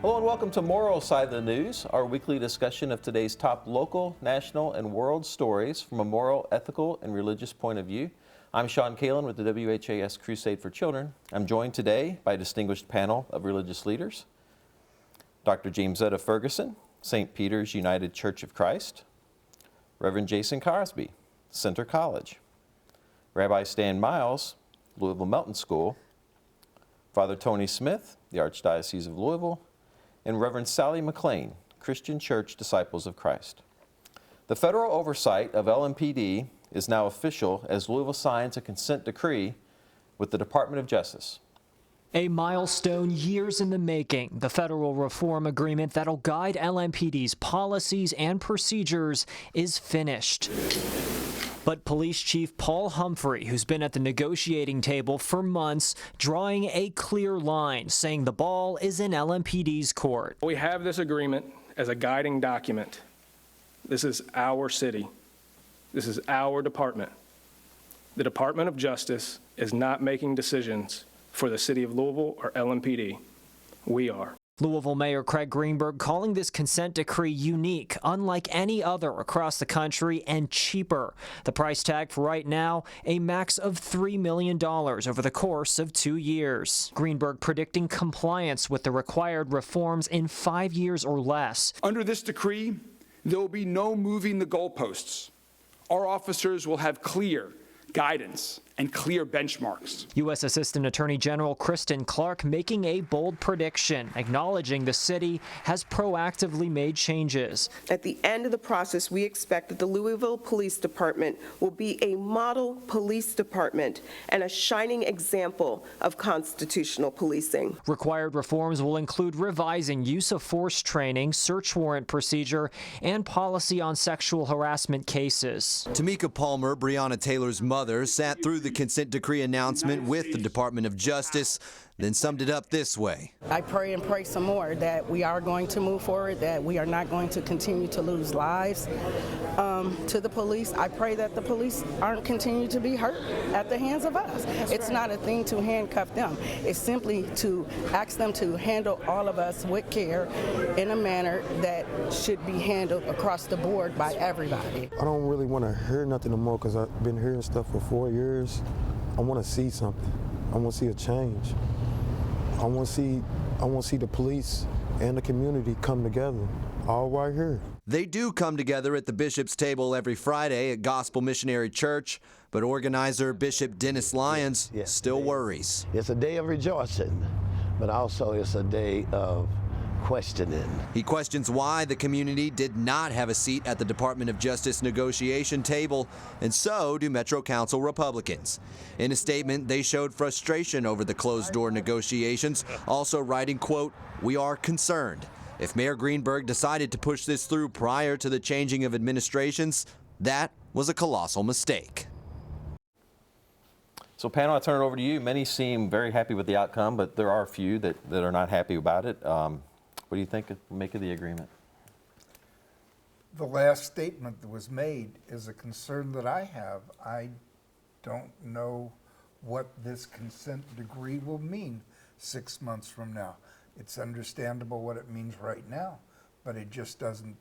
Hello and welcome to Moral Side of the News, our weekly discussion of today's top local, national, and world stories from a moral, ethical, and religious point of view. I'm Sean Kalin with the WHAS Crusade for Children. I'm joined today by a distinguished panel of religious leaders. Dr. Jamesetta Ferguson, St. Peter's United Church of Christ. Reverend Jason Cosby, Center College. Rabbi Stan Miles, Louisville Melton School. Father Tony Smith, the Archdiocese of Louisville. And Reverend Sally McLean, Christian Church Disciples of Christ. The federal oversight of LMPD is now official as Louisville signs a consent decree with the Department of Justice. A milestone years in the making, the federal reform agreement that'll guide LMPD's policies and procedures is finished. But Police Chief Paul Humphrey, who's been at the negotiating table for months, drawing a clear line, saying the ball is in LMPD's court. We have this agreement as a guiding document. This is our city. This is our department. The Department of Justice is not making decisions for the city of Louisville or LMPD. We are. Louisville Mayor Craig Greenberg calling this consent decree unique, unlike any other across the country, and cheaper. The price tag for right now, a max of $3 million over the course of 2 years. Greenberg predicting compliance with the required reforms in 5 years or less. Under this decree, there will be no moving the goalposts. Our officers will have clear guidance and clear benchmarks. U.S. Assistant Attorney General Kristen Clark making a bold prediction, acknowledging the city has proactively made changes. At the end of the process, we expect that the Louisville Police Department will be a model police department and a shining example of constitutional policing. Required reforms will include revising use of force training, search warrant procedure, and policy on sexual harassment cases. Tamika Palmer, Breonna Taylor's mother, sat through the consent decree announcement with the Department of Justice, then summed it up this way. I pray and pray some more that we are going to move forward, that we are not going to continue to lose lives to the police. I pray that the police aren't continue to be hurt at the hands of us. It's not a thing to handcuff them. It's simply to ask them to handle all of us with care in a manner that should be handled across the board by everybody. I don't really want to hear nothing anymore because I've been hearing stuff for 4 years. I want to see something. I want to see a change. I want to see the police and the community come together, all right here. They do come together at the Bishop's table every Friday at Gospel Missionary Church, but organizer Bishop Dennis Lyons still worries. It's a day of rejoicing, but also it's a day of questioning. He questions why the community did not have a seat at the Department of Justice negotiation table, and so do Metro Council Republicans. In a statement, they showed frustration over the closed-door negotiations, also writing, quote, "We are concerned. If Mayor Greenberg decided to push this through prior to the changing of administrations, that was a colossal mistake." So panel, I turn it over to you. Many seem very happy with the outcome, but there are a few that are not happy about it. What do you make of the agreement? The last statement that was made is a concern that I have. I don't know what this consent decree will mean 6 months from now. It's understandable what it means right now, but it just doesn't,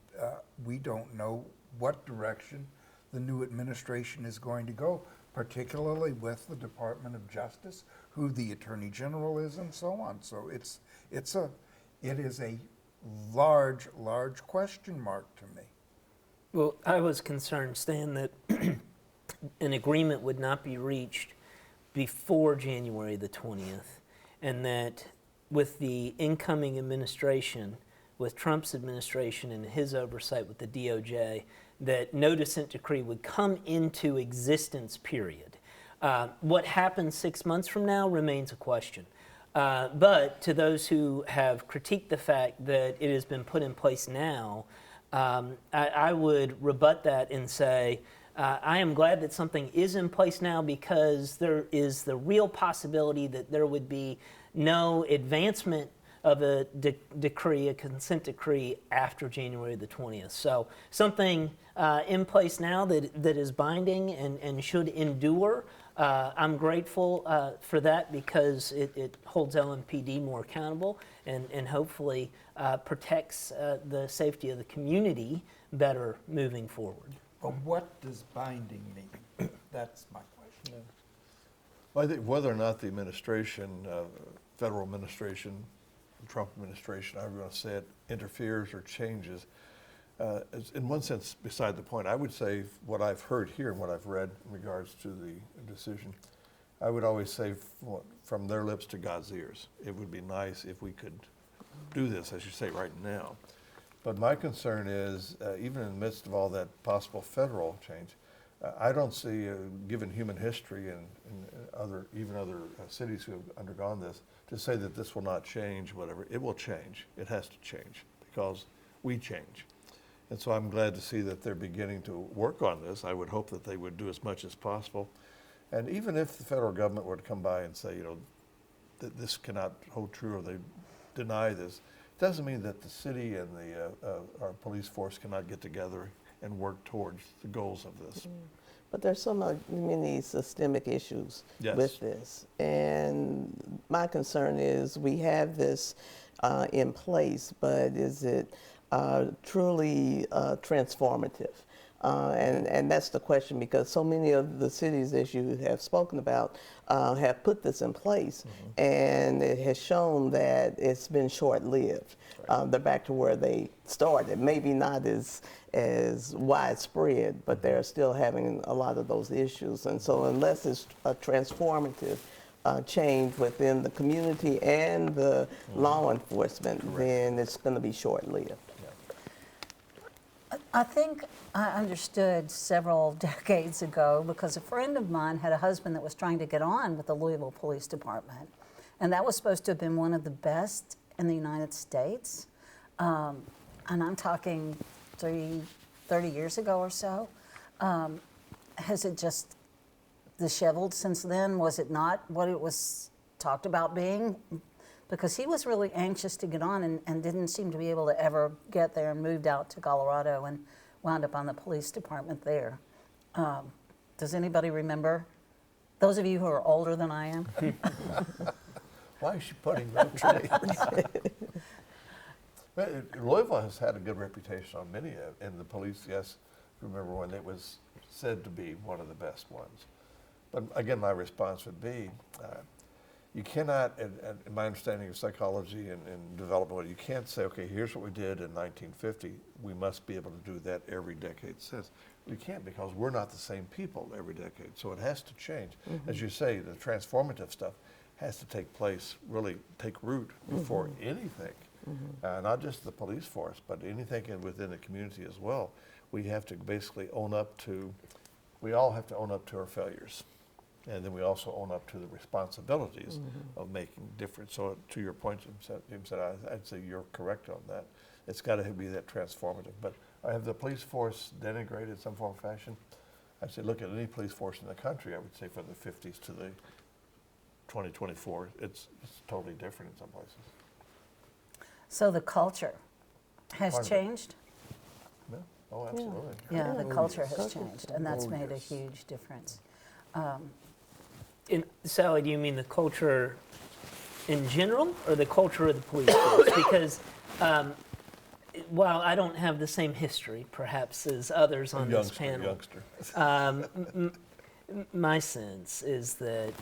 we don't know what direction the new administration is going to go, particularly with the Department of Justice, who the Attorney General is, and so on. So it is a large question mark to me. Well, I was concerned, Stan, that an agreement would not be reached before January the 20th, and that with the incoming administration, with Trump's administration and his oversight with the DOJ, that no dissent decree would come into existence, period. What happens 6 months from now remains a question. But to those who have critiqued the fact that it has been put in place now, I would rebut that and say, I am glad that something is in place now, because there is the real possibility that there would be no advancement of a decree, a consent decree after January the 20th. So something in place now that is binding and should endure. I'm grateful for that because it holds LMPD more accountable and hopefully protects the safety of the community better moving forward. But what does binding mean? That's my question. Well, I think whether or not the administration, federal administration, Trump administration, however you want to say it, interferes or changes, is in one sense beside the point. I would say what I've heard here and what I've read in regards to the decision, I would always say from their lips to God's ears. It would be nice if we could do this, as you say, right now. But my concern is, even in the midst of all that possible federal change, I don't see, given human history and other cities who have undergone this, to say that this will not change, whatever. It will change. It has to change because we change. And so I'm glad to see that they're beginning to work on this. I would hope that they would do as much as possible. And even if the federal government were to come by and say, that this cannot hold true or they deny this, it doesn't mean that the city and our police force cannot get together and work towards the goals of this. But there's so many systemic issues Yes. with this. And my concern is we have this in place, but is it truly transformative? And that's the question, because so many of the cities, as you have spoken about, have put this in place, and it has shown that it's been short-lived. They're back to where they started, maybe not as widespread, but they're still having a lot of those issues. And so unless it's a transformative change within the community and the law enforcement, then it's going to be short-lived. I think I understood several decades ago because a friend of mine had a husband that was trying to get on with the Louisville Police Department, and that was supposed to have been one of the best in the United States. And I'm talking 30 years ago or so. Has it just disheveled since then? Was it not what it was talked about being? Because he was really anxious to get on and didn't seem to be able to ever get there, and moved out to Colorado and wound up on the police department there. Does anybody remember? Those of you who are older than I am. Why is she putting that trade? Louisville has had a good reputation on many, and the police, yes, remember when it was said to be one of the best ones. But again, my response would be, you cannot, in my understanding of psychology and development, you can't say, okay, here's what we did in 1950. We must be able to do that every decade since. We can't, because we're not the same people every decade. So it has to change. As you say, the transformative stuff has to take place, really take root before anything. Not just the police force, but anything within the community as well. We have to basically own up to, we all have to own up to our failures. And then we also own up to the responsibilities of making difference. So to your point, Jim said, I'd say you're correct on that. It's got to be that transformative. But have the police force denigrated in some form or fashion? I'd say look at any police force in the country, I would say from the 50s to the 2024, it's totally different in some places. So the culture has changed? Yeah. Oh, absolutely. Yeah, the culture has changed, and that's made a huge difference. Sally, do you mean the culture in general or the culture of the police force? Because while I don't have the same history, perhaps, as others on this panel, my sense is that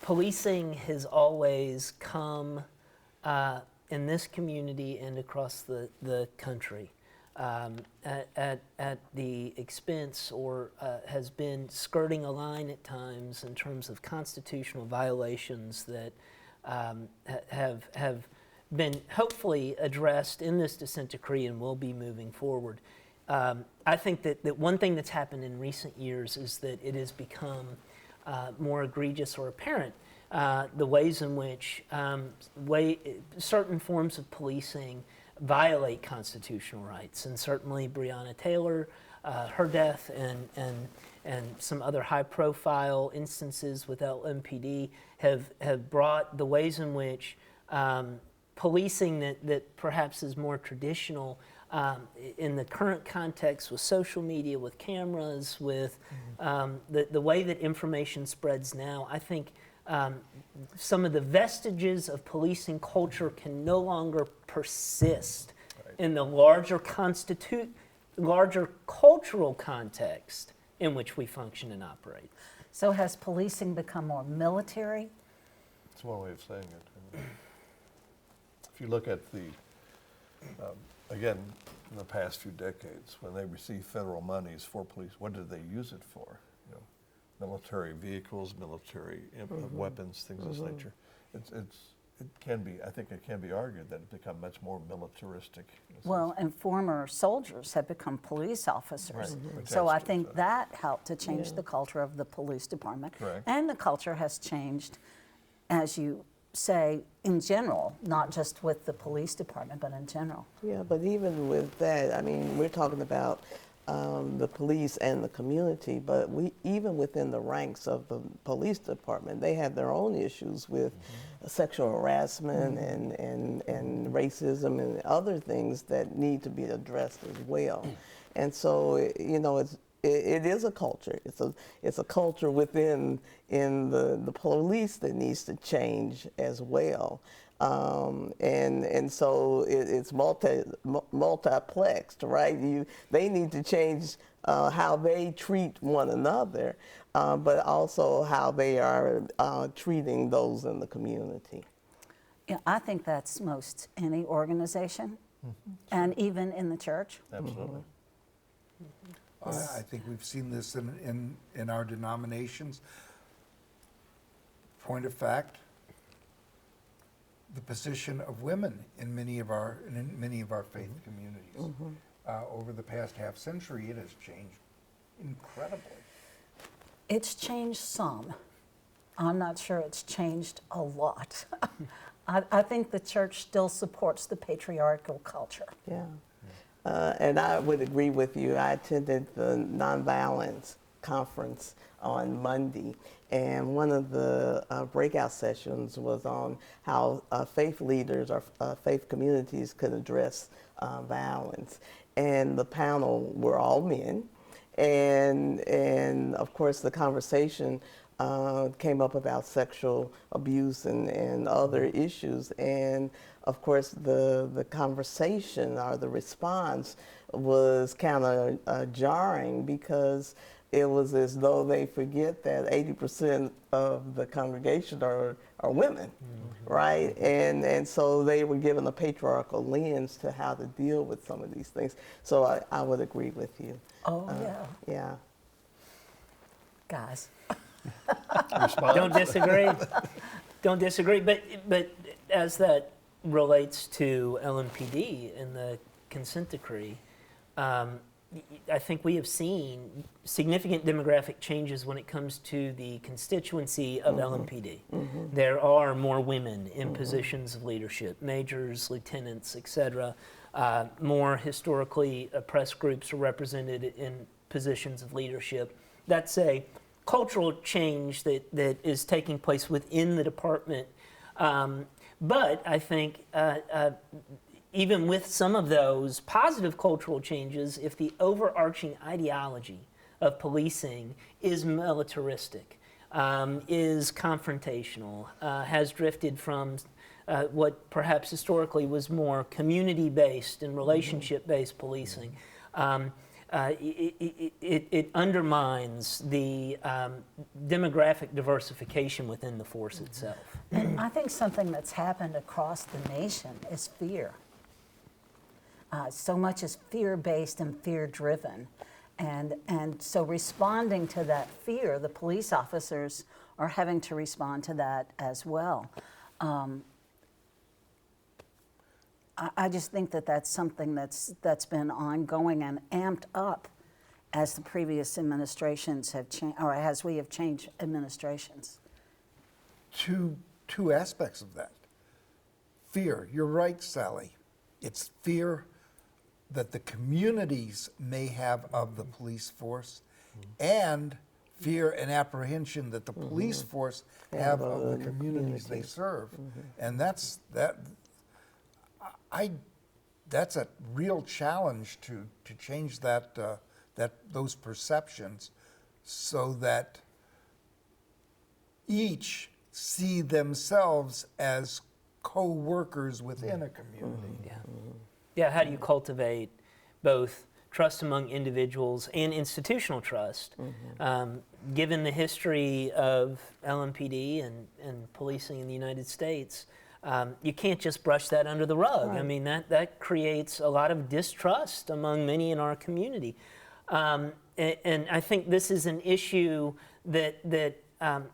policing has always come in this community and across the country at the expense or has been skirting a line at times in terms of constitutional violations that have been hopefully addressed in this dissent decree and will be moving forward. I think that one thing that's happened in recent years is that it has become more egregious or apparent the ways in which certain forms of policing violate constitutional rights. And certainly Breonna Taylor, her death, and some other high-profile instances with LMPD have brought the ways in which policing that perhaps is more traditional in the current context with social media, with cameras, with the way that information spreads now, I think some of the vestiges of policing culture can no longer persist in the larger cultural context in which we function and operate. So has policing become more military? That's one way of saying it. If you look at the, again, in the past few decades, when they received federal monies for police, what did they use it for? You know, military vehicles, military weapons, things of this nature. It can be, I think it can be argued that it's become much more militaristic. Well, and former soldiers have become police officers. Right. So I think that helped to change the culture of the police department. Correct. And the culture has changed, as you say, in general, not just with the police department, but in general. Yeah, but even with that, I mean, we're talking about the police and the community, but even within the ranks of the police department, they have their own issues with sexual harassment and racism and other things that need to be addressed as well. And so, you know, it is a culture. It's a culture within the police that needs to change as well. And so it's multiplexed, right? They need to change how they treat one another, but also how they are treating those in the community. Yeah, I think that's most any organization, and even in the church. Absolutely. I think we've seen this in our denominations. Point of fact, the position of women in many of our faith communities. Over the past half century, it has changed incredibly. It's changed some. I'm not sure it's changed a lot. I think the church still supports the patriarchal culture. Yeah. And I would agree with you. I attended the nonviolence conference on Monday, and one of the breakout sessions was on how faith leaders or faith communities could address violence. And the panel were all men, and of course the conversation came up about sexual abuse and other issues. And of course the conversation or the response was kind of jarring, because it was as though they forget that 80% of the congregation are women, right? And so they were given a patriarchal lens to how to deal with some of these things. So I would agree with you. Oh, yeah. Yeah. Guys. Don't disagree. Don't disagree. But as that relates to LMPD and the consent decree, I think we have seen significant demographic changes when it comes to the constituency of LMPD. There are more women in positions of leadership, majors, lieutenants, etc. More historically oppressed groups are represented in positions of leadership. That's a cultural change that is taking place within the department. But I think even with some of those positive cultural changes, if the overarching ideology of policing is militaristic, is confrontational, has drifted from what perhaps historically was more community-based and relationship-based policing, it undermines the demographic diversification within the force itself. And I think something that's happened across the nation is fear. So much is fear-based and fear-driven. And so responding to that fear, the police officers are having to respond to that as well. I just think that that's something that's been ongoing and amped up as the previous administrations have changed, or as we have changed administrations. Two aspects of that. Fear. You're right, Sally. It's fear that the communities may have of the police force, and fear and apprehension that the police force have of the communities they serve. And that's a real challenge to change those perceptions so that each see themselves as co-workers within a community. Yeah, how do you cultivate both trust among individuals and institutional trust? Given the history of LMPD and policing in the United States, you can't just brush that under the rug. I mean, that creates a lot of distrust among many in our community. And I think this is an issue that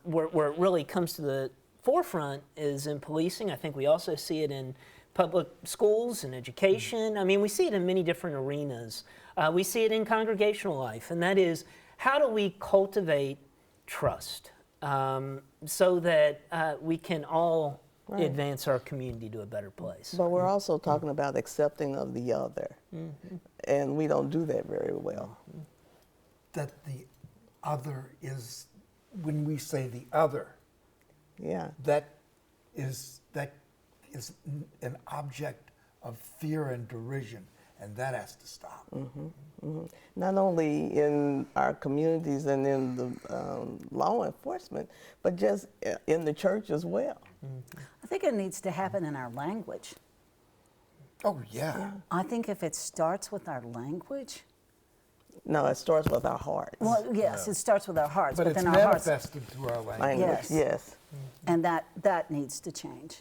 where it really comes to the forefront is in policing. I think we also see it in public schools and education. I mean, we see it in many different arenas. We see it in congregational life, and that is, how do we cultivate trust so that we can all advance our community to a better place? But we're also talking about accepting of the other, and we don't do that very well. That the other is, when we say the other, that is an object of fear and derision, and that has to stop. Not only in our communities and in the law enforcement, but just in the church as well. I think it needs to happen in our language. Oh, yeah. I think if it starts with our language. No, it starts with our hearts. Well, yes, it starts with our hearts, but it's then our hearts. manifested through our language. Yes. And that needs to change.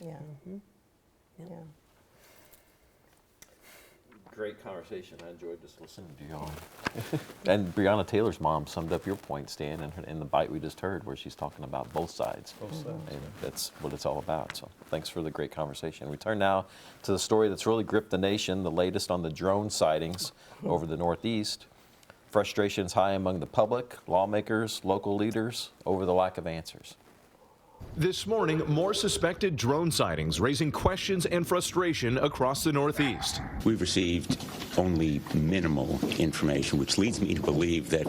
Great conversation. I enjoyed just listening to y'all. And Breonna Taylor's mom summed up your point, Stan, in the bite we just heard, where she's talking about both sides. And that's what it's all about. So thanks for the great conversation. We turn now to the story that's really gripped the nation, the latest on the drone sightings over the Northeast. Frustration's high among the public, lawmakers, local leaders over the lack of answers. This morning, more suspected drone sightings raising questions and frustration across the Northeast. We've received only minimal information, which leads me to believe that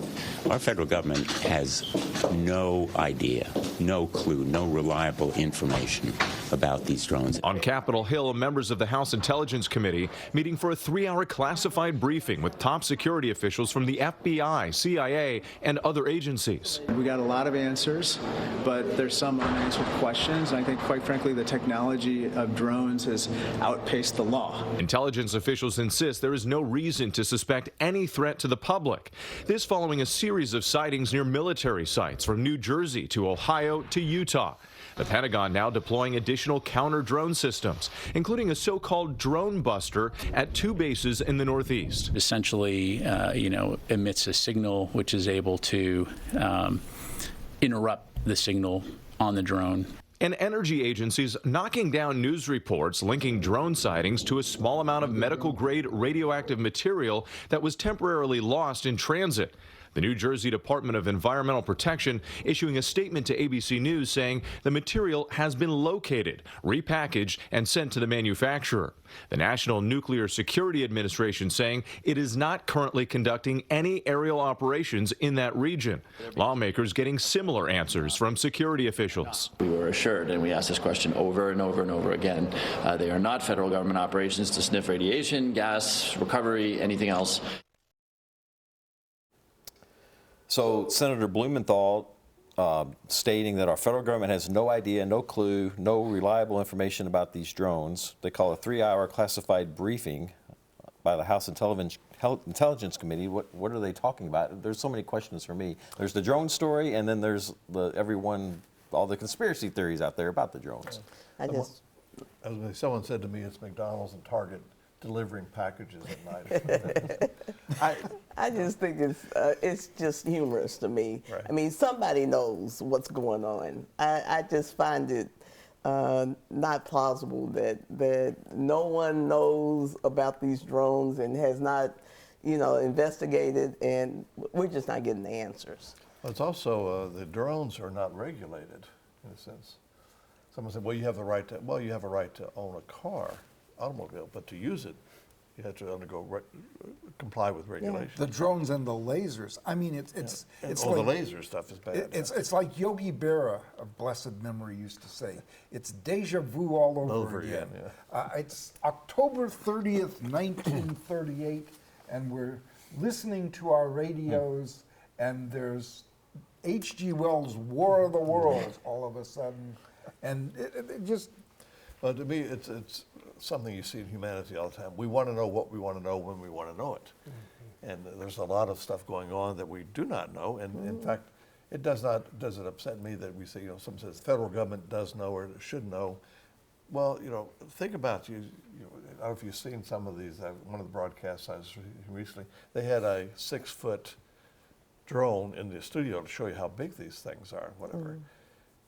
our federal government has no idea, no clue, no reliable information about these drones. On Capitol Hill, members of the House Intelligence Committee meeting for a 3-hour classified briefing with top security officials from the FBI, CIA, and other agencies. We got a lot of answers, but there's some unanswered questions. I think, quite frankly, the technology of drones has outpaced the law. Intelligence officials insist there is no reason to suspect any threat to the public. This following a series of sightings near military sites from New Jersey to Ohio to Utah. The Pentagon now deploying additional counter-drone systems, including a so-called drone buster at 2 bases in the Northeast. Essentially, emits a signal which is able to interrupt the signal on the drone. And energy agencies knocking down news reports linking drone sightings to a small amount of medical-grade radioactive material that was temporarily lost in transit. The New Jersey Department of Environmental Protection issuing a statement to ABC News saying the material has been located, repackaged, and sent to the manufacturer. The National Nuclear Security Administration saying it is not currently conducting any aerial operations in that region. Lawmakers getting similar answers from security officials. We were assured, and we asked this question over and over and over again, they are not federal government operations to sniff radiation, gas, recovery, anything else. So Senator Blumenthal stating that our federal government has no idea, no clue, no reliable information about these drones. They call a 3-hour classified briefing by the House Intelligence Committee. What are they talking about? There's so many questions for me. There's the drone story, and then there's all the conspiracy theories out there about the drones. Someone said to me it's McDonald's and Target delivering packages at night. I just think it's just humorous to me. Right. I mean, somebody knows what's going on. I just find it not plausible that no one knows about these drones and has not, investigated, and we're just not getting the answers. Well, it's also the drones are not regulated in a sense. Someone said, "Well, you have a right to own a automobile, but to use it, You have to comply with regulations. The drones and the lasers. I mean, it's all the like, laser stuff is bad. It's like Yogi Berra of blessed memory used to say. It's deja vu all over again. It's October 30th, 1938, and we're listening to our radios, and there's H.G. Wells' War of the Worlds all of a sudden, and it just. Well, to me, it's something you see in humanity all the time. We want to know what we want to know when we want to know it. And there's a lot of stuff going on that we do not know. And in fact, it does it upset me that we say, someone says the federal government does know or should know. Well, think about I don't know if you've seen some of these. One of the broadcasts I was recently, they had a 6-foot drone in the studio to show you how big these things are, whatever.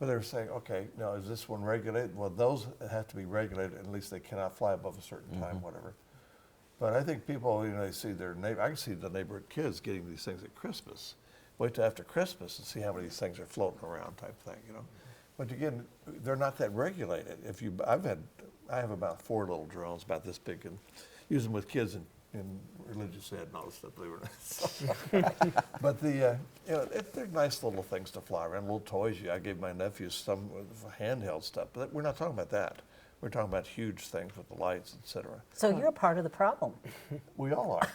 But they were saying, okay, now is this one regulated? Well, those have to be regulated. At least they cannot fly above a certain time, whatever. But I think people, they see their neighbor. I can see the neighborhood kids getting these things at Christmas. Wait till after Christmas and see how many of these things are floating around, type thing, But again, they're not that regulated. I have about 4 little drones about this big, and use them with kids in religious ed and all this stuff, believe it or not. But they're nice little things to fly around, little toys. I gave my nephews some handheld stuff, but we're not talking about that. We're talking about huge things with the lights, etc. So you're part of the problem. We all are.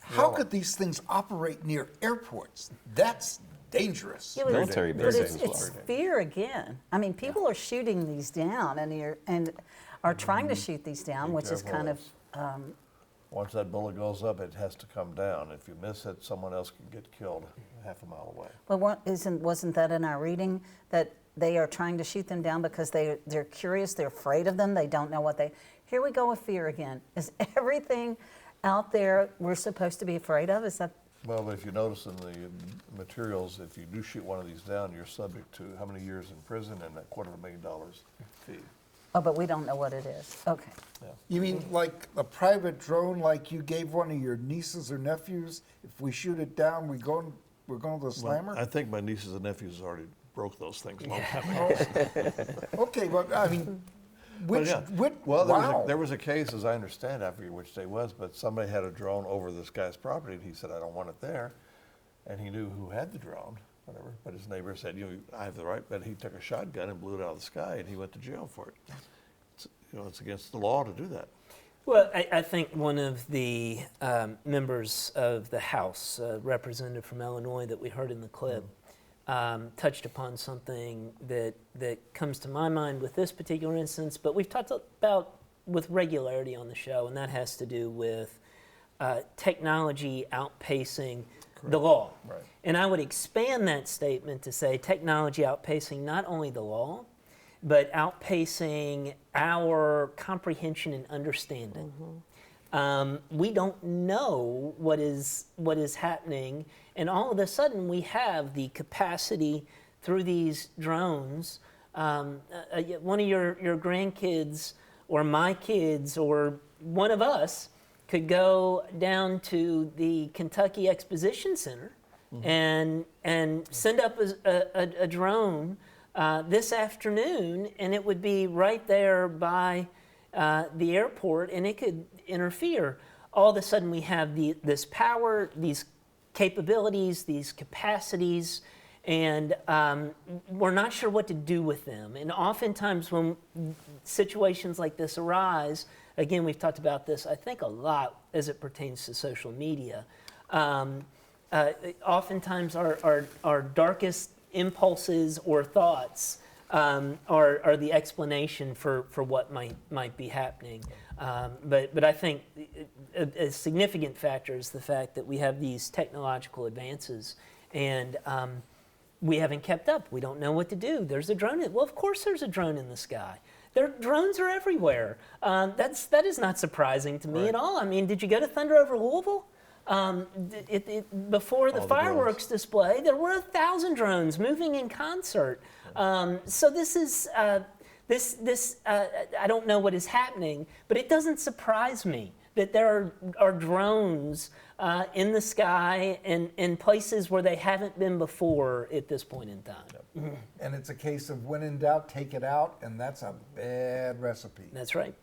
How could these things operate near airports? That's dangerous. Yeah, military bases. But it's fear again. I mean, people are shooting these down and are trying to shoot these down, which is kind of. Once that bullet goes up, it has to come down. If you miss it, someone else can get killed half a mile away. Well, wasn't that in our reading that they are trying to shoot them down because they're curious, they're afraid of them, they don't know what they. Here we go with fear again. Is everything out there we're supposed to be afraid of? Is that? Well, but if you notice in the materials, if you do shoot one of these down, you're subject to how many years in prison and a $250,000 fee. Oh, but we don't know what it is. Okay. Yeah. You mean like a private drone, like you gave one of your nieces or nephews? If we shoot it down, we're going to the slammer? I think my nieces and nephews already broke those things a long time ago. Okay, but I mean, there was a case, as I understand, I forget which day it was, but somebody had a drone over this guy's property, and he said, I don't want it there. And he knew who had the drone, whatever. But his neighbor said, I have the right. But he took a shotgun and blew it out of the sky, and he went to jail for it. It's against the law to do that. Well, I think one of the members of the House, representative from Illinois that we heard in the clip, touched upon something that comes to my mind with this particular instance, but we've talked about with regularity on the show, and that has to do with technology outpacing the law. Right. And I would expand that statement to say technology outpacing not only the law, but outpacing our comprehension and understanding. We don't know what is happening, and all of a sudden we have the capacity through these drones. One of your grandkids or my kids or one of us could go down to the Kentucky Exposition Center and send up a drone this afternoon, and it would be right there by the airport, and it could interfere. All of a sudden we have this power, these capabilities, these capacities, and we're not sure what to do with them. And oftentimes when situations like this arise, again, we've talked about this, I think, a lot as it pertains to social media. Oftentimes our darkest impulses or thoughts are the explanation for what might be happening. But I think a significant factor is the fact that we have these technological advances, and we haven't kept up. We don't know what to do. There's a drone. Well, of course there's a drone in the sky. Drones are everywhere. That is not surprising to me at all. I mean, did you go to Thunder over Louisville? Before the fireworks display, there were 1,000 drones moving in concert. So this is I don't know what is happening, but it doesn't surprise me that there are drones in the sky and in places where they haven't been before at this point in time. Yep. And it's a case of when in doubt, take it out, and that's a bad recipe. That's right.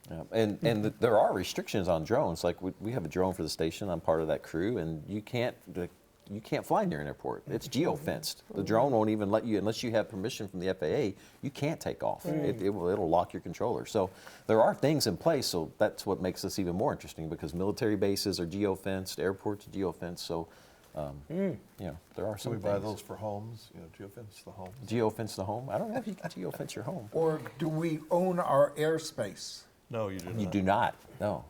Yeah. And there are restrictions on drones. Like we have a drone for the station. I'm part of that crew, and you can't fly near an airport. It's geo-fenced. The drone won't even let you, unless you have permission from the FAA, you can't take off. It'll lock your controller. So there are things in place, so that's what makes this even more interesting, because military bases are geo-fenced, airports are geo-fenced, so you know, there are some we buy things. those for homes, you know, geo-fence the homes. Geo-fence the home? I don't know if you can geo-fence your home. Or do we own our airspace? No, you do not. You do not, no.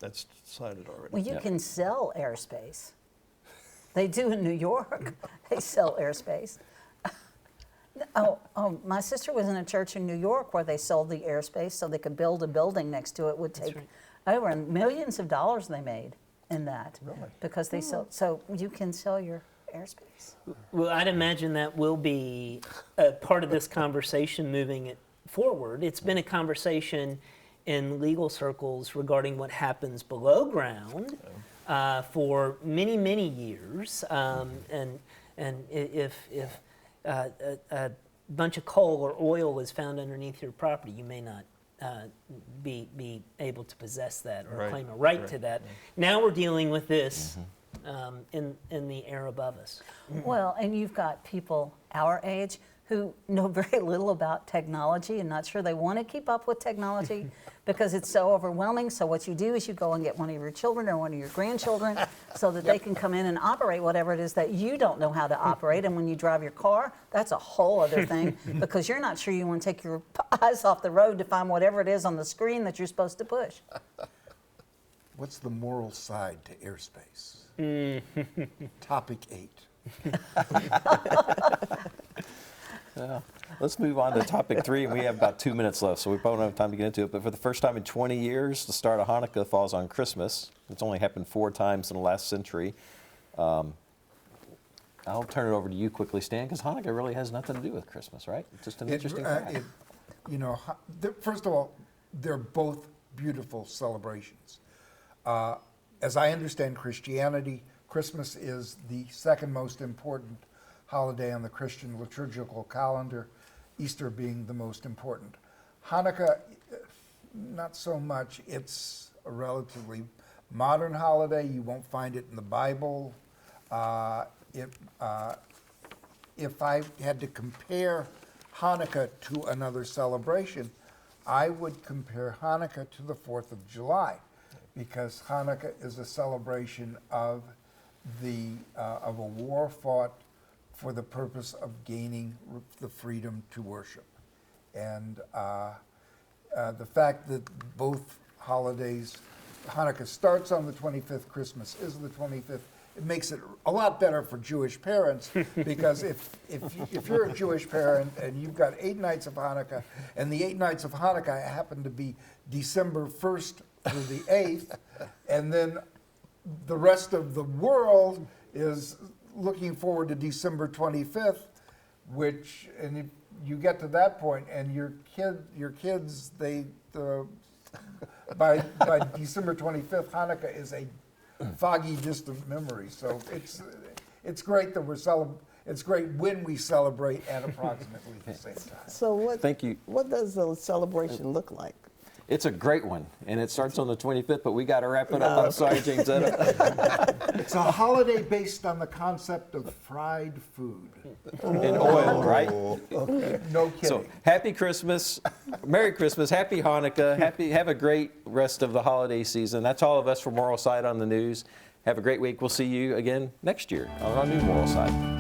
That's decided already. Well, you can sell airspace. They do in New York. They sell airspace. Oh, my sister was in a church in New York where they sold the airspace so they could build a building next to it. Would take over millions of dollars they made in that. Really? Because they sell, so you can sell your airspace. Well, I'd imagine that will be a part of this conversation moving it forward. It's been a conversation in legal circles regarding what happens below ground for many, many years. And if a bunch of coal or oil is found underneath your property, you may not be able to possess that or claim a right to that. Now we're dealing with this in the air above us. Well, and you've got people our age who know very little about technology and not sure they want to keep up with technology because it's so overwhelming. So what you do is you go and get one of your children or one of your grandchildren so that they can come in and operate whatever it is that you don't know how to operate. And when you drive your car, that's a whole other thing because you're not sure you want to take your eyes off the road to find whatever it is on the screen that you're supposed to push. What's the moral side to airspace? Topic 8. Let's move on to topic 3, and we have about 2 minutes left, so we probably don't have time to get into it. But for the first time in 20 years, the start of Hanukkah falls on Christmas. It's only happened 4 times in the last century. I'll turn it over to you quickly, Stan, because Hanukkah really has nothing to do with Christmas, right? It's just an interesting fact. You know, first of all, they're both beautiful celebrations. As I understand Christianity, Christmas is the second most important holiday on the Christian liturgical calendar, Easter being the most important. Hanukkah, not so much. It's a relatively modern holiday. You won't find it in the Bible. If I had to compare Hanukkah to another celebration, I would compare Hanukkah to the 4th of July, because Hanukkah is a celebration of a war fought for the purpose of gaining the freedom to worship. And the fact that both holidays, Hanukkah starts on the 25th, Christmas is the 25th, it makes it a lot better for Jewish parents, because if you're a Jewish parent and you've got 8 nights of Hanukkah, and the 8 nights of Hanukkah happen to be December 1st through the 8th, and then the rest of the world is looking forward to December 25th, and if you get to that point, and your kids, by December 25th, Hanukkah is a foggy, distant memory. So it's great that it's great when we celebrate at approximately the same time. So Thank you. What does the celebration look like? It's a great one, and it starts on the 25th, but we got to wrap it up. I'm sorry, James. It's a holiday based on the concept of fried food. And oil, right? Okay. No kidding. So, happy Christmas, Merry Christmas, Happy Hanukkah, have a great rest of the holiday season. That's all of us from Moral Side on the News. Have a great week. We'll see you again next year on our new Moral Side.